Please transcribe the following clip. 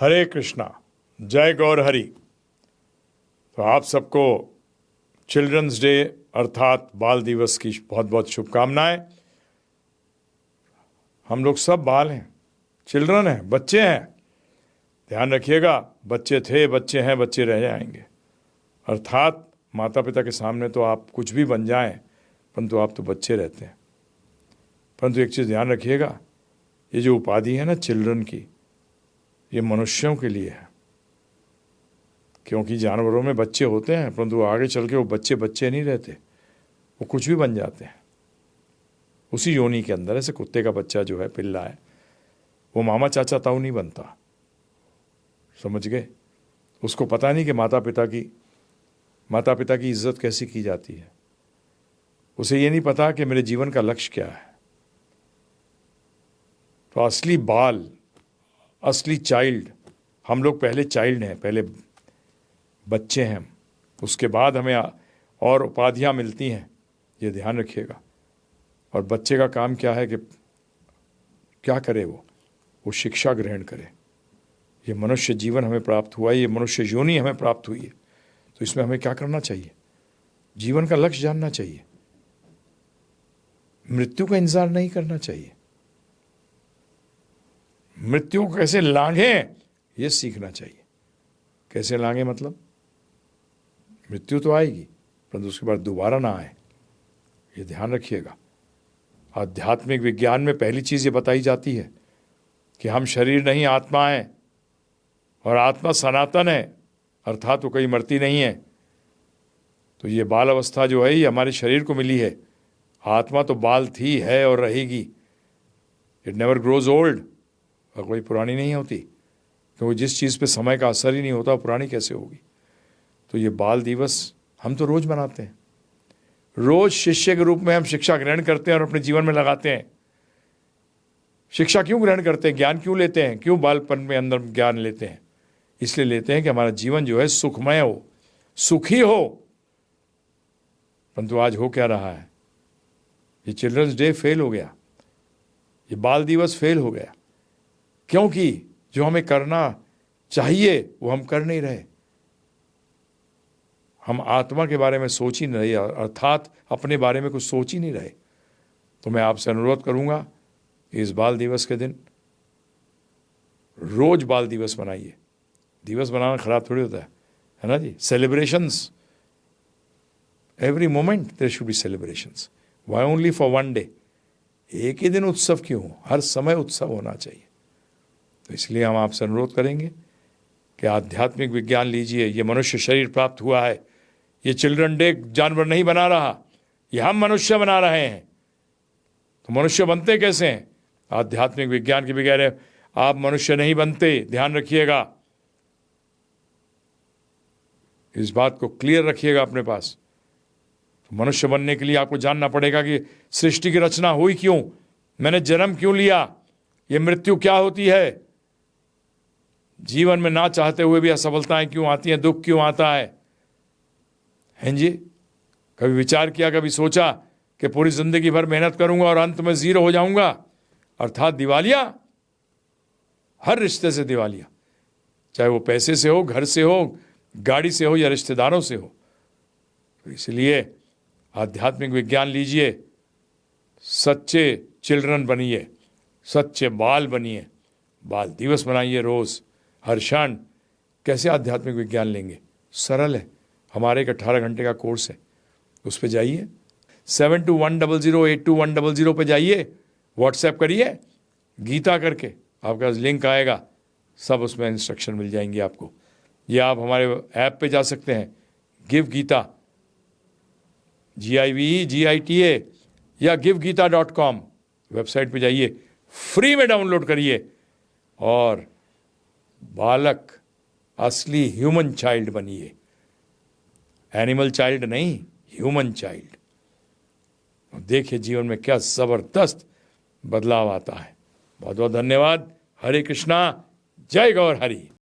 हरे कृष्णा, जय गौर हरि। तो आप सबको चिल्ड्रंस डे अर्थात बाल दिवस की बहुत बहुत शुभकामनाएं। हम लोग सब बाल हैं, चिल्ड्रन हैं, बच्चे हैं। ध्यान रखिएगा, बच्चे थे, बच्चे हैं, बच्चे रह जाएंगे। अर्थात माता पिता के सामने तो आप कुछ भी बन जाएं, परंतु आप तो बच्चे रहते हैं। परंतु एक चीज़ ध्यान रखिएगा, ये जो उपाधि है ना चिल्ड्रन की, ये मनुष्यों के लिए है। क्योंकि जानवरों में बच्चे होते हैं, परंतु आगे चल के वो बच्चे बच्चे नहीं रहते, वो कुछ भी बन जाते हैं उसी योनि के अंदर। ऐसे कुत्ते का बच्चा जो है, पिल्ला है, वो मामा चाचा ताऊ नहीं बनता, समझ गए? उसको पता नहीं कि माता पिता की इज्जत कैसी की जाती है। उसे ये नहीं पता कि मेरे जीवन का लक्ष्य क्या है। तो असली बाल, असली चाइल्ड, हम लोग पहले चाइल्ड हैं, पहले बच्चे हैं, उसके बाद हमें और उपाधियां मिलती हैं, ये ध्यान रखिएगा। और बच्चे का काम क्या है कि क्या करे? वो शिक्षा ग्रहण करे। ये मनुष्य जीवन हमें प्राप्त हुआ है, ये मनुष्य योनि हमें प्राप्त हुई है, तो इसमें हमें क्या करना चाहिए? जीवन का लक्ष्य जानना चाहिए, मृत्यु का इंतजार नहीं करना चाहिए, मृत्यु को कैसे लांघें ये सीखना चाहिए। कैसे लांघें मतलब? मृत्यु तो आएगी, परंतु उसके बाद दोबारा ना आए, ये ध्यान रखिएगा। आध्यात्मिक विज्ञान में पहली चीज ये बताई जाती है कि हम शरीर नहीं, आत्मा है, और आत्मा सनातन है, अर्थात वो कहीं मरती नहीं है। तो ये बाल अवस्था जो है, ये हमारे शरीर को मिली है। आत्मा तो बाल थी, है और रहेगी। इट नेवर ग्रोज ओल्ड, और कोई पुरानी नहीं होती, क्योंकि जिस चीज़ पे समय का असर ही नहीं होता, वो पुरानी कैसे होगी? तो ये बाल दिवस हम तो रोज मनाते हैं। रोज शिष्य के रूप में हम शिक्षा ग्रहण करते हैं और अपने जीवन में लगाते हैं। शिक्षा क्यों ग्रहण करते हैं? ज्ञान क्यों लेते हैं? क्यों बालपन में अंदर ज्ञान लेते हैं? इसलिए लेते हैं कि हमारा जीवन जो है सुखमय हो, सुखी हो। परंतु आज हो क्या रहा है? ये चिल्ड्रंस डे फेल हो गया, ये बाल दिवस फेल हो गया, क्योंकि जो हमें करना चाहिए वो हम कर नहीं रहे। हम आत्मा के बारे में सोच ही नहीं रहे, अर्थात अपने बारे में कुछ सोच ही नहीं रहे। तो मैं आपसे अनुरोध करूंगा कि इस बाल दिवस के दिन रोज बाल दिवस मनाइए। दिवस बनाना खराब थोड़ी होता है ना जी? Celebrations, every moment there should be celebrations. Why only for one day? एक ही दिन उत्सव क्यों? हर समय उत्सव होना चाहिए। तो इसलिए हम आपसे अनुरोध करेंगे कि आध्यात्मिक विज्ञान लीजिए। ये मनुष्य शरीर प्राप्त हुआ है, ये चिल्ड्रन डे जानवर नहीं बना रहा, ये हम मनुष्य बना रहे हैं। तो मनुष्य बनते कैसे हैं? आध्यात्मिक विज्ञान के बगैर आप मनुष्य नहीं बनते, ध्यान रखिएगा। इस बात को क्लियर रखिएगा अपने पास। तो मनुष्य बनने के लिए आपको जानना पड़ेगा कि सृष्टि की रचना हुई क्यों, मैंने जन्म क्यों लिया, ये मृत्यु क्या होती है, जीवन में ना चाहते हुए भी असफलताएं क्यों आती हैं, दुख क्यों आता है। हैं जी? कभी विचार किया, कभी सोचा कि पूरी जिंदगी भर मेहनत करूंगा और अंत में जीरो हो जाऊंगा, अर्थात दिवालिया, हर रिश्ते से दिवालिया, चाहे वो पैसे से हो, घर से हो, गाड़ी से हो या रिश्तेदारों से हो। तो इसलिए आध्यात्मिक विज्ञान लीजिए, सच्चे चिल्ड्रन बनिए, सच्चे बाल बनिए, बाल दिवस बनाइए रोज, हर क्षण। कैसे आध्यात्मिक विज्ञान लेंगे? सरल है, हमारे एक 18 घंटे का कोर्स है, उस पर जाइए, 7210082100 पे जाइए, व्हाट्सएप करिए गीता करके, आपका लिंक आएगा, सब उसमें इंस्ट्रक्शन मिल जाएंगी आपको। या आप हमारे ऐप पे जा सकते हैं, गिव गीता, GIVEGITA, या givegita.com वेबसाइट पे जाइए, फ्री में डाउनलोड करिए और बालक, असली ह्यूमन चाइल्ड बनिए। एनिमल चाइल्ड नहीं, ह्यूमन चाइल्ड। देखिए जीवन में क्या जबरदस्त बदलाव आता है। बहुत बहुत धन्यवाद। हरे कृष्णा, जय गौर हरि।